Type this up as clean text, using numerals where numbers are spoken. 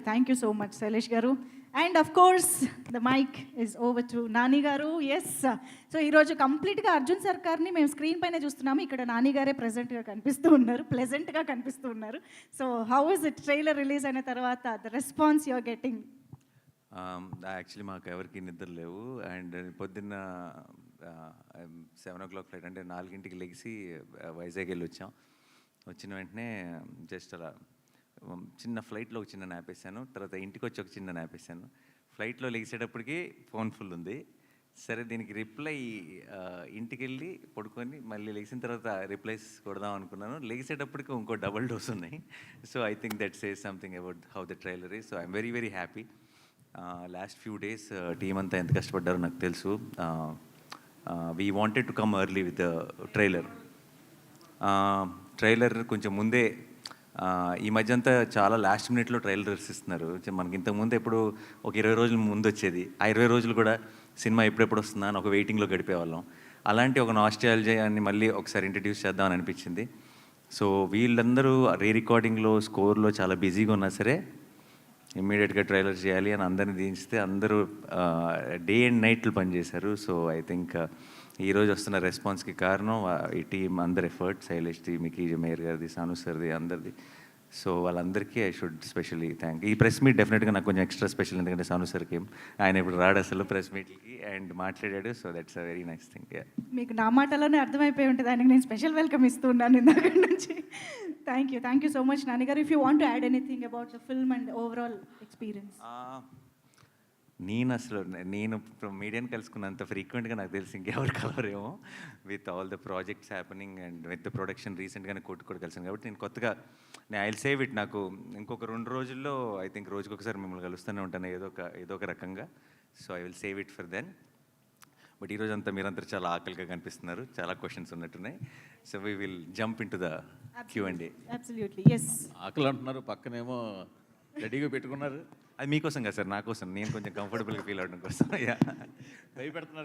Thank you so much, Sailesh Garu. And of course, the mic is over to Nani Garu. Yes. So ఈరోజు కంప్లీట్గా అర్జున్ సర్కార్ని మేము screen పైన చూస్తున్నాము. ఇక్కడ నాని గారే ప్రెజెంట్గా కనిపిస్తూ ఉన్నారు, ప్లెజెంట్గా కనిపిస్తూ ఉన్నారు. So how is it trailer release అయిన తర్వాత the response you are getting? Actually మాకు ఎవరికి నిద్ర లేవు. అండ్ పొద్దున్న 7 o'clock ఫ్లైట్, అంటే 4 లెగిసి వైజాగ్ వెళ్ళి వచ్చాం. వచ్చిన వెంటనే జస్ట్ అలా చిన్న ఫ్లైట్లో ఒక చిన్న నాప్ వేసాను. తర్వాత ఇంటికి వచ్చి ఒక చిన్న నాప్ వేసాను. ఫ్లైట్లో లెగిసేటప్పటికి ఫోన్ ఫుల్ ఉంది. సరే దీనికి రిప్లై ఇంటికి వెళ్ళి పడుకొని మళ్ళీ లెగిసిన తర్వాత రిప్లైస్ కొడదాం అనుకున్నాను. లెగిసేటప్పటికి ఇంకో డబుల్ డోస్ ఉన్నాయి. So I think that says something about how the trailer is. So I'm very very happy. Last few days team అంతా ఎంత కష్టపడ్డారో నాకు తెలుసు. We wanted to come early with the trailer కొంచెం ముందే. ఈ మధ్య అంతా చాలా లాస్ట్ మినిట్లో ట్రైలర్స్ ఇస్తున్నారు. మనకి ఇంతకుముందు ఎప్పుడు ఒక 20 రోజుల ముందు వచ్చేది. ఆ 20 రోజులు కూడా సినిమా ఎప్పుడెప్పుడు వస్తుందా అని ఒక వెయిటింగ్లో గడిపేవాళ్ళం. అలాంటి ఒక నాస్టాల్జియాని మళ్ళీ ఒకసారి ఇంట్రడ్యూస్ చేద్దామని అనిపించింది. సో వీళ్ళందరూ రీ రికార్డింగ్లో, స్కోర్లో చాలా బిజీగా ఉన్నా సరే ఇమ్మీడియట్గా ట్రైలర్ చేయాలి అని అందరిని దించితే అందరూ డే అండ్ నైట్లు పనిచేశారు. సో ఐ థింక్ ఈరోజు వస్తున్న రెస్పాన్స్కి కారణం ఈ టీం అందరి ఎఫర్ట్, శైలేష్ ది, మికీ జమేర్ గారిది, సాను సార్ది, అందరిది. సో వాళ్ళందరికీ ఐ షుడ్ స్పెషల్లీ థ్యాంక్. ఈ ప్రెస్ మీట్ డెఫినెట్గా నాకు కొంచెం ఎక్స్ట్రా స్పెషల్, ఎందుకంటే సాను సార్కి ఆయన ఇప్పుడు రాడు అసలు ప్రెస్ మీట్కి, అండ్ మాట్లాడాడు. So that's a very nice thing. మీకు నా మాటలోనే అర్థమైపోయి ఉంటుంది, ఆయనకి నేను స్పెషల్ వెల్కమ్ ఇస్తూ ఉన్నాను ఇందాక నుంచి. Thank you so much Nani గారు. If you want to add anything about the film and overall experience? నేను మీడియాని కలుసుకున్నంత ఫ్రీక్వెంట్గా నాకు తెలిసి ఇంకెవరు కలవరేమో, with all the projects happening and with the production. రీసెంట్గానే కూడా కలిసాను కాబట్టి నేను కొత్తగా ఐ విల్ సేవ్ ఇట్. నాకు ఇంకొక 2 రోజుల్లో ఐ థింక్ రోజుకొకసారి మిమ్మల్ని కలుస్తూనే ఉంటాను ఏదో ఒక రకంగా. So I will save it for then. But ఈరోజు అంతా మీరందరూ చాలా ఆకలిగా కనిపిస్తున్నారు, చాలా క్వశ్చన్స్ ఉన్నట్టున్నాయి. So we will jump into the Q&A. ఆకలి అంటున్నారు, పక్కనేమో రెడీగా పెట్టుకున్నారు. అది మీకోసం కదా సార్, నా కోసం. నేను కొంచెం కంఫర్టబుల్గా ఫీల్ అవడం కోసం. భయపెడుతున్నారు.